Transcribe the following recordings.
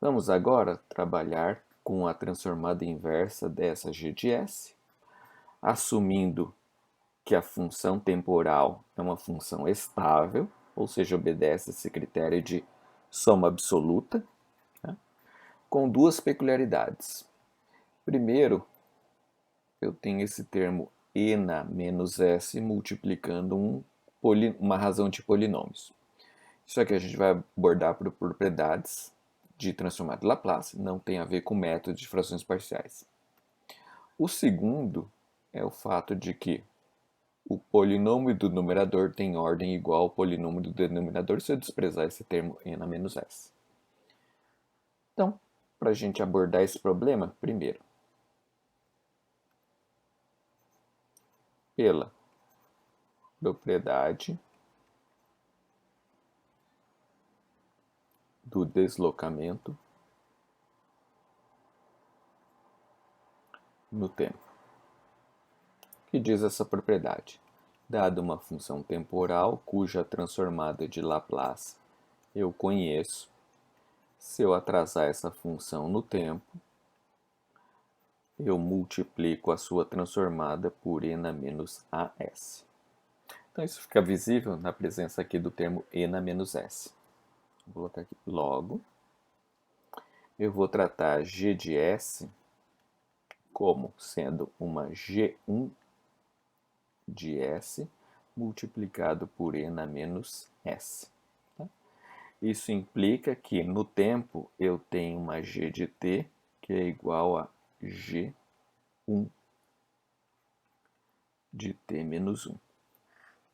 Vamos agora trabalhar com a transformada inversa dessa g de s, assumindo que a função temporal é uma função estável, ou seja, obedece esse critério de soma absoluta, né, com duas peculiaridades. Primeiro, eu tenho esse termo e na menos s multiplicando uma razão de polinômios. Isso aqui a gente vai abordar por propriedades de transformada de Laplace, não tem a ver com método de frações parciais. O segundo é o fato de que o polinômio do numerador tem ordem igual ao polinômio do denominador se eu desprezar esse termo n a menos s. Então, para a gente abordar esse problema, primeiro, pela propriedade do deslocamento no tempo. O que diz essa propriedade? Dada uma função temporal cuja transformada de Laplace eu conheço, se eu atrasar essa função no tempo, eu multiplico a sua transformada por e na menos as. Então isso fica visível na presença aqui do termo e na menos s. Vou colocar aqui logo. Eu vou tratar g de s como sendo uma g1 de s multiplicado por e na menos s. Tá? Isso implica que no tempo eu tenho uma g de t que é igual a g1 de t menos 1.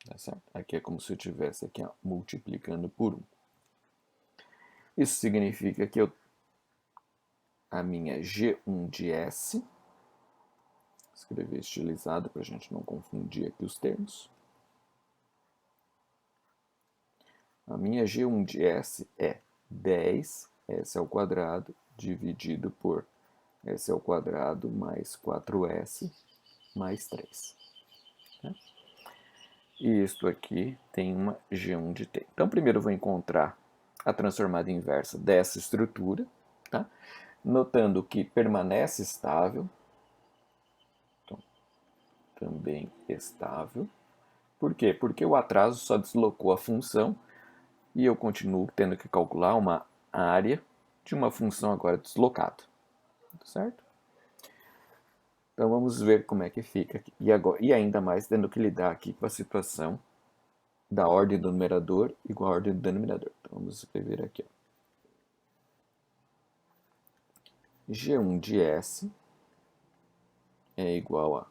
Tá certo? Aqui é como se eu estivesse aqui, ó, multiplicando por 1. Isso significa que a minha g1 de s, vou escrever estilizado para a gente não confundir aqui os termos. A minha g1 de s é 10s ao quadrado dividido por s ao quadrado mais 4s mais 3. Tá? E isto aqui tem uma g1 de t. Então, primeiro eu vou encontrar a transformada inversa dessa estrutura, tá? Notando que permanece estável, então, também estável. Por quê? Porque o atraso só deslocou a função e eu continuo tendo que calcular uma área de uma função agora deslocada, certo? Então vamos ver como é que fica aqui. E ainda mais tendo que lidar aqui com a situação da ordem do numerador igual à ordem do denominador. Então vamos escrever aqui, ó. G1 de S é igual a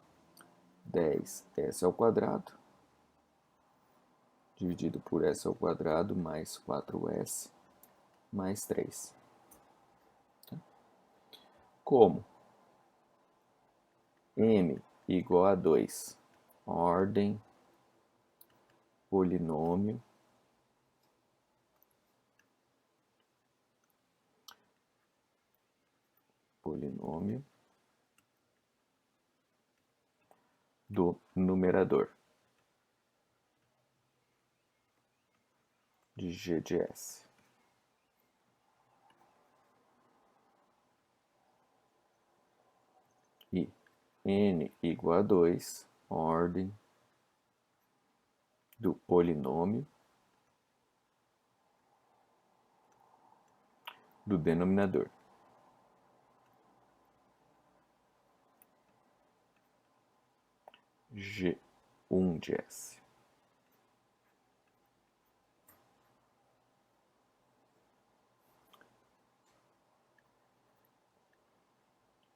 10s ao quadrado dividido por s ao quadrado mais 4s mais 3. Tá? Como m igual a 2, ordem, polinômio, do numerador de g de s. E n igual a 2, ordem do polinômio do denominador. G1 de S.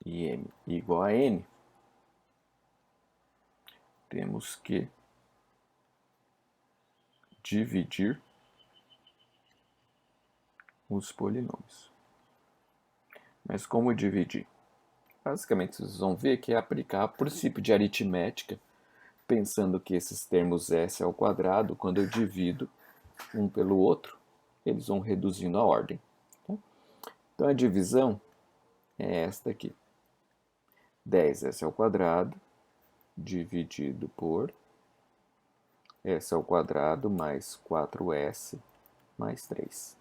E m igual a n, temos que dividir os polinômios. Mas como dividir? Basicamente, vocês vão ver que é aplicar o princípio de aritmética, pensando que esses termos s ao quadrado, quando eu divido um pelo outro, eles vão reduzindo a ordem. Tá? Então, a divisão é esta aqui. 10s ao quadrado dividido por s ao quadrado mais 4s mais 3.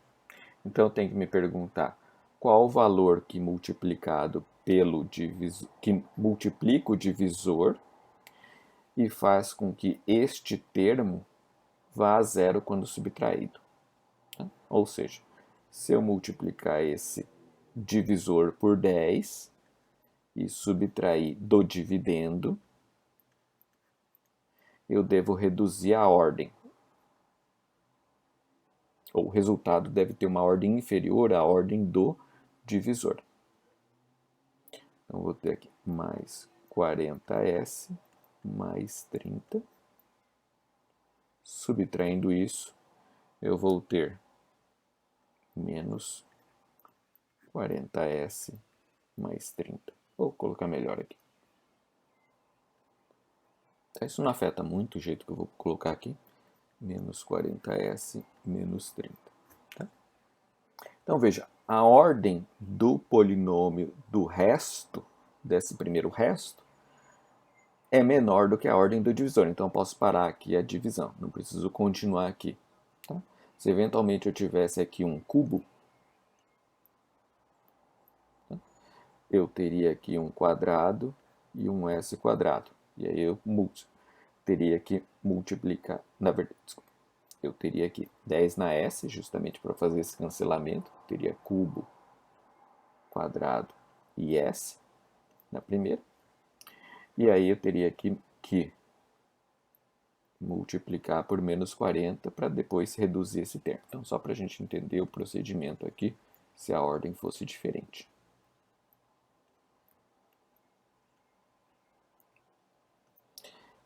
Então, eu tenho que me perguntar qual o valor que multiplicado pelo divisor, que multiplica o divisor e faz com que este termo vá a zero quando subtraído. Tá? Ou seja, se eu multiplicar esse divisor por 10 e subtrair do dividendo, eu devo reduzir a ordem. Ou o resultado deve ter uma ordem inferior à ordem do divisor. Então, vou ter aqui mais 40s mais 30. Subtraindo isso, eu vou ter menos 40s mais 30. Vou colocar melhor aqui. Isso não afeta muito o jeito que eu vou colocar aqui. Menos 40s menos 30. Tá? Então, veja, a ordem do polinômio do resto, desse primeiro resto, é menor do que a ordem do divisor. Então, eu posso parar aqui a divisão. Não preciso continuar aqui. Tá? Se eventualmente eu tivesse aqui um cubo, tá? Eu teria aqui um quadrado e um s quadrado. E aí eu teria que multiplicar. Na verdade, desculpa, eu teria aqui 10 na s, justamente para fazer esse cancelamento. Teria cubo, quadrado e s na primeira. E aí eu teria que multiplicar por menos 40 para depois reduzir esse termo. Então, só para a gente entender o procedimento aqui, se a ordem fosse diferente.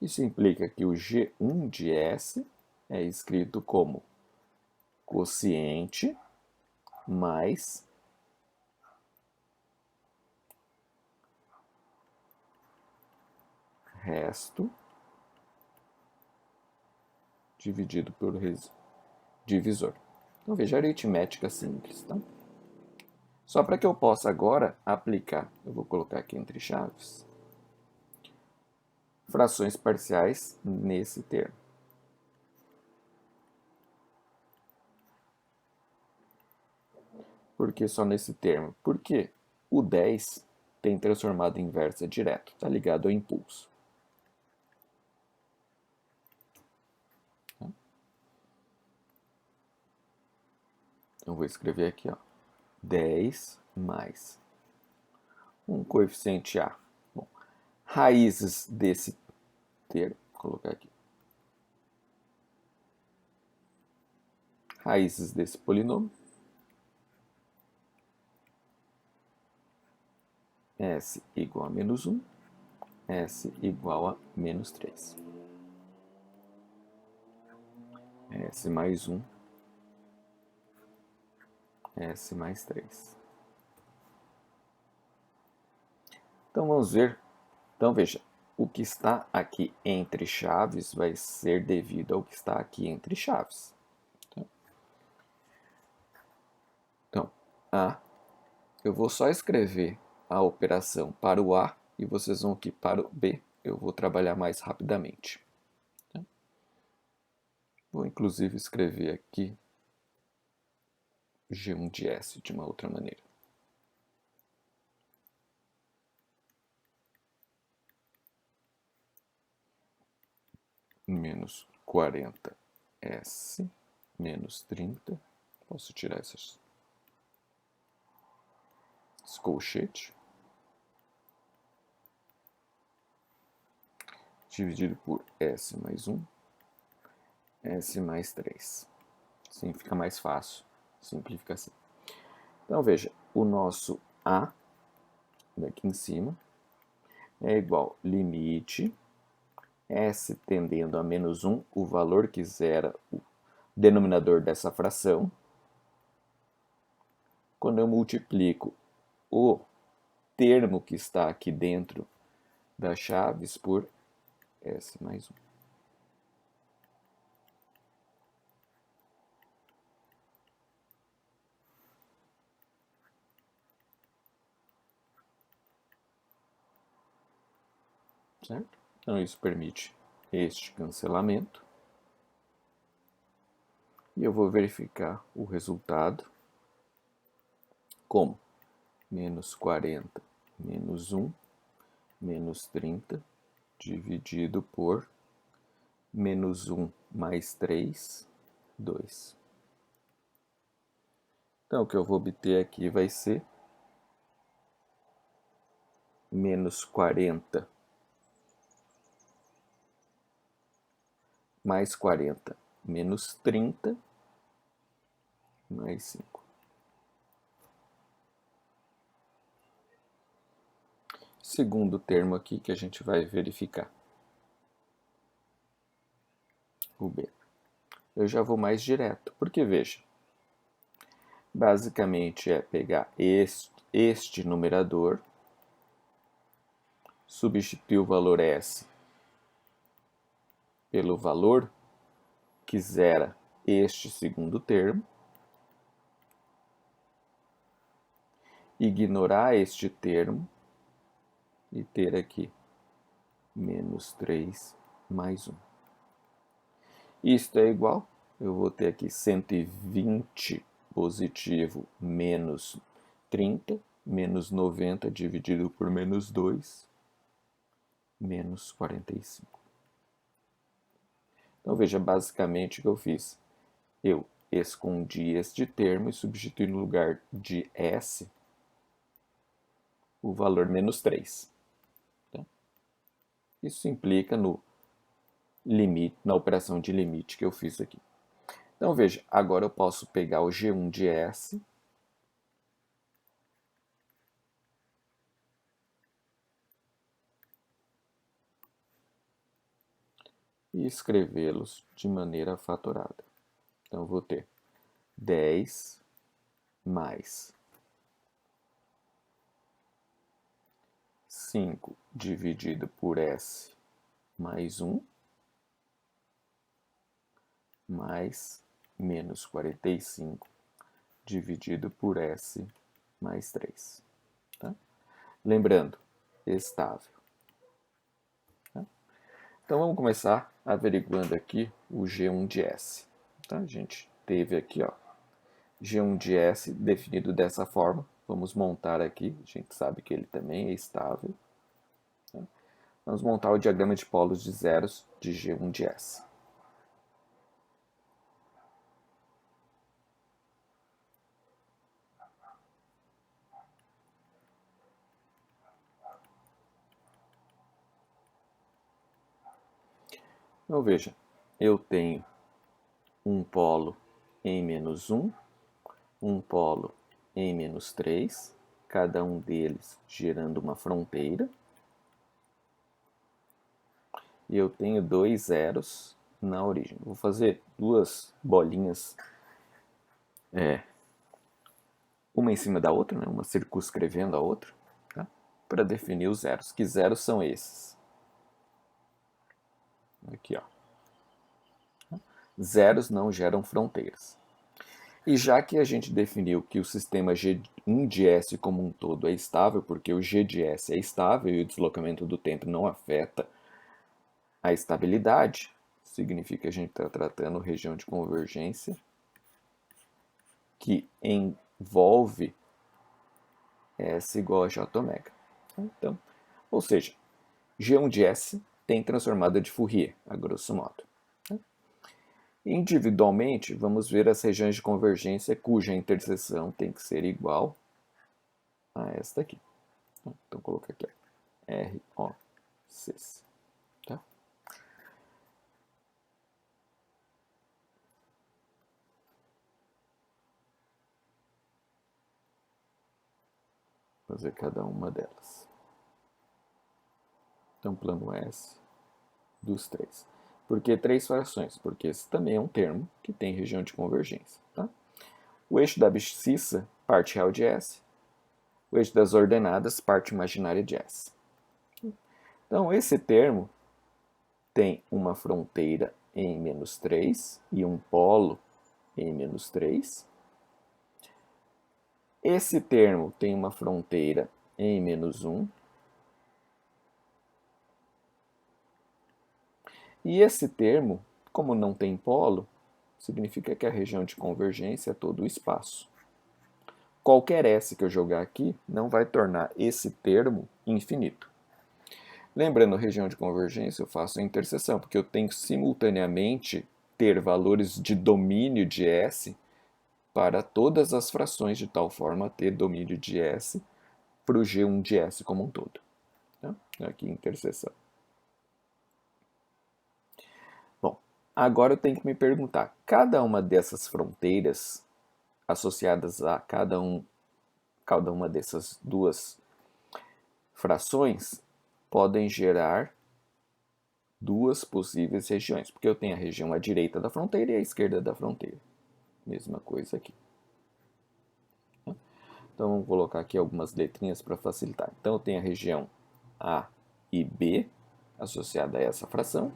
Isso implica que o G1 de S é escrito como quociente mais resto dividido por divisor. Então, veja, aritmética simples, tá? Só para que eu possa agora aplicar, eu vou colocar aqui entre chaves, frações parciais nesse termo. Por que só nesse termo? Porque o 10 tem transformada inversa direto, está ligado ao impulso. Então, vou escrever aqui, ó, 10 mais um coeficiente A. Bom, raízes desse termo, vou colocar aqui. Raízes desse polinômio. S igual a menos 1, S igual a menos 3. S mais 1, S mais 3. Então, vamos ver. Então, veja, o que está aqui entre chaves vai ser devido ao que está aqui entre chaves. Então, A, eu vou só escrever a operação para o A e vocês vão aqui para o B. Eu vou trabalhar mais rapidamente. Vou inclusive escrever aqui G1 de S de uma outra maneira. Menos 40S menos 30. Posso tirar esse colchete. Dividido por S mais 1. S mais 3. Assim fica mais fácil. Simplifica assim. Então, veja, o nosso A, daqui em cima, é igual limite S tendendo a menos 1, o valor que zera o denominador dessa fração. Quando eu multiplico o termo que está aqui dentro das chaves por S mais 1. Certo? Então, isso permite este cancelamento. E eu vou verificar o resultado como menos 40 menos 1, menos 30, dividido por menos 1 mais 3, 2. Então, o que eu vou obter aqui vai ser menos 40 mais 40 menos 30 mais 5. Segundo termo aqui que a gente vai verificar. O B. Eu já vou mais direto, porque veja, basicamente é pegar este numerador, substituir o valor S pelo valor que zera este segundo termo, ignorar este termo e ter aqui menos 3 mais 1. Isto é igual, eu vou ter aqui 120 positivo menos 30, menos 90 dividido por menos 2, menos 45. Então veja, basicamente o que eu fiz. Eu escondi este termo e substituí no lugar de S o valor menos 3. Tá? Isso implica no limite, na operação de limite que eu fiz aqui. Então veja, agora eu posso pegar o G1 de S e escrevê-los de maneira fatorada. Então eu vou ter 10 mais 5 dividido por S mais 1 mais menos 45 dividido por S mais 3. Tá? Lembrando, estável. Tá? Então vamos começar averiguando aqui o G1 de S. Tá? A gente teve aqui, ó, G1 de S definido dessa forma. Vamos montar aqui, a gente sabe que ele também é estável. Tá? Vamos montar o diagrama de polos de zeros de G1 de S. Então veja, eu tenho um polo em menos 1, um polo em menos 3, cada um deles gerando uma fronteira. E eu tenho dois zeros na origem. Vou fazer duas bolinhas, uma em cima da outra, né? Uma circunscrevendo a outra, tá? Para definir os zeros. Que zeros são esses? Aqui, ó. Zeros não geram fronteiras. E já que a gente definiu que o sistema G1 de S como um todo é estável, porque o G de S é estável e o deslocamento do tempo não afeta a estabilidade, significa que a gente está tratando região de convergência que envolve S igual a J ômega. Então, ou seja, G1 de S tem transformada de Fourier, a grosso modo. Individualmente, vamos ver as regiões de convergência cuja interseção tem que ser igual a esta aqui. Então, colocar aqui, R, O, C. Tá? Fazer cada uma delas. Então, plano S dos três. Por que três frações? Porque esse também é um termo que tem região de convergência. Tá? O eixo da abscissa, parte real de S. O eixo das ordenadas, parte imaginária de S. Então, esse termo tem uma fronteira em menos 3 e um polo em menos 3. Esse termo tem uma fronteira em menos 1. E esse termo, como não tem polo, significa que a região de convergência é todo o espaço. qualquer S que eu jogar aqui não vai tornar esse termo infinito. Lembrando, região de convergência, eu faço a interseção, porque eu tenho que simultaneamente ter valores de domínio de S para todas as frações, de tal forma a ter domínio de S para o G1 de S como um todo. Tá? Aqui, interseção. Bom, agora eu tenho que me perguntar, cada uma dessas fronteiras associadas a cada uma dessas duas frações podem gerar duas possíveis regiões, porque eu tenho a região à direita da fronteira e à esquerda da fronteira. Mesma coisa aqui. Então, vamos colocar aqui algumas letrinhas para facilitar. Então, eu tenho a região A e B associada a essa fração,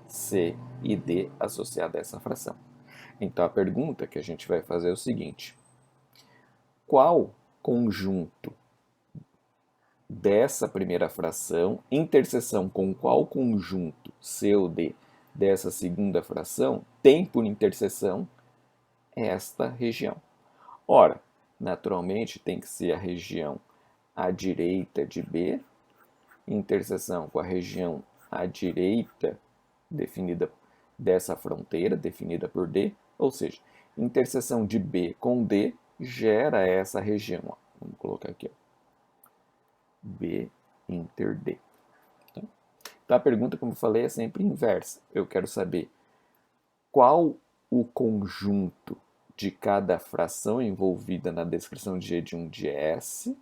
C e D associada a essa fração. Então, a pergunta que a gente vai fazer é o seguinte: qual conjunto dessa primeira fração, interseção com qual conjunto C ou D dessa segunda fração, tem por interseção esta região? Ora, naturalmente tem que ser a região à direita de B, interseção com a região à direita definida dessa fronteira, definida por D, ou seja, interseção de B com D gera essa região. Ó. Vamos colocar aqui, ó. B inter D. Então a pergunta, como eu falei, é sempre inversa. Eu quero saber qual o conjunto de cada fração envolvida na descrição de G de um de S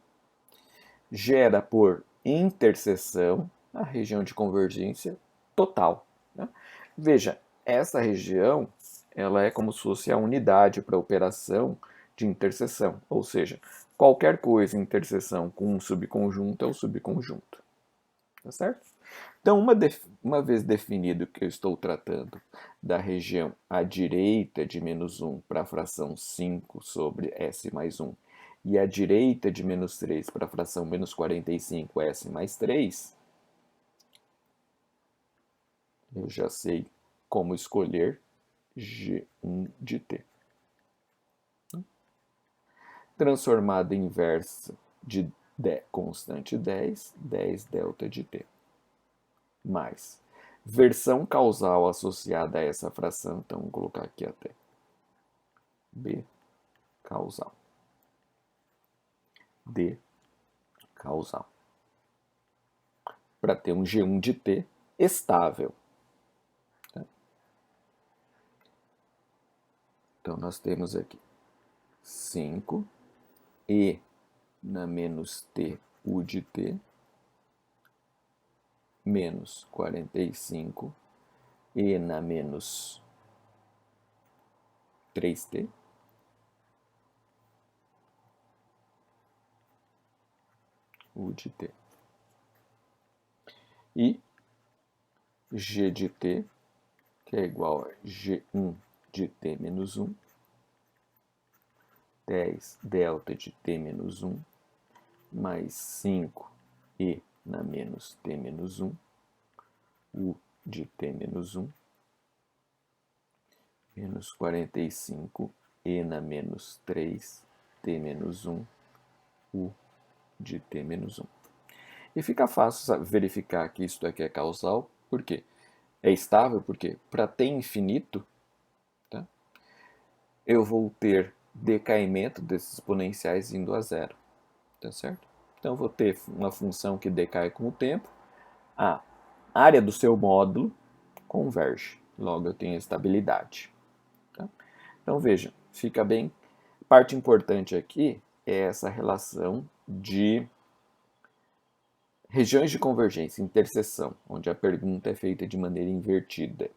gera por interseção a região de convergência total. Né? Veja, essa região ela é como se fosse a unidade para a operação de interseção, ou seja, qualquer coisa em interseção com um subconjunto é o subconjunto. Tá certo? Então, uma vez definido que eu estou tratando da região à direita de menos 1 para a fração 5 sobre S mais 1 e à direita de menos 3 para a fração menos 45 S mais 3, eu já sei como escolher G1 de T. Transformada inversa de constante 10, 10 delta de T. Mais versão causal associada a essa fração, então vou colocar aqui até B causal. D causal. Para ter um G1 de T estável. Tá? Então nós temos aqui 5 E na menos T U de T menos 45 E na menos 3T U de T. E G de T, que é igual a G1 de T menos 1, 10 delta de T menos 1, mais 5 E na menos T menos 1, U de T menos 1, menos 45 E na menos 3, T menos 1, U de T menos 1. E fica fácil verificar que isso aqui é causal, por quê? É estável, porque para T infinito, tá? Eu vou ter decaimento desses exponenciais indo a zero, tá certo? Então eu vou ter uma função que decai com o tempo, a área do seu módulo converge, logo eu tenho estabilidade. Tá? Então veja, fica bem. Parte importante aqui é essa relação de regiões de convergência, interseção, onde a pergunta é feita de maneira invertida.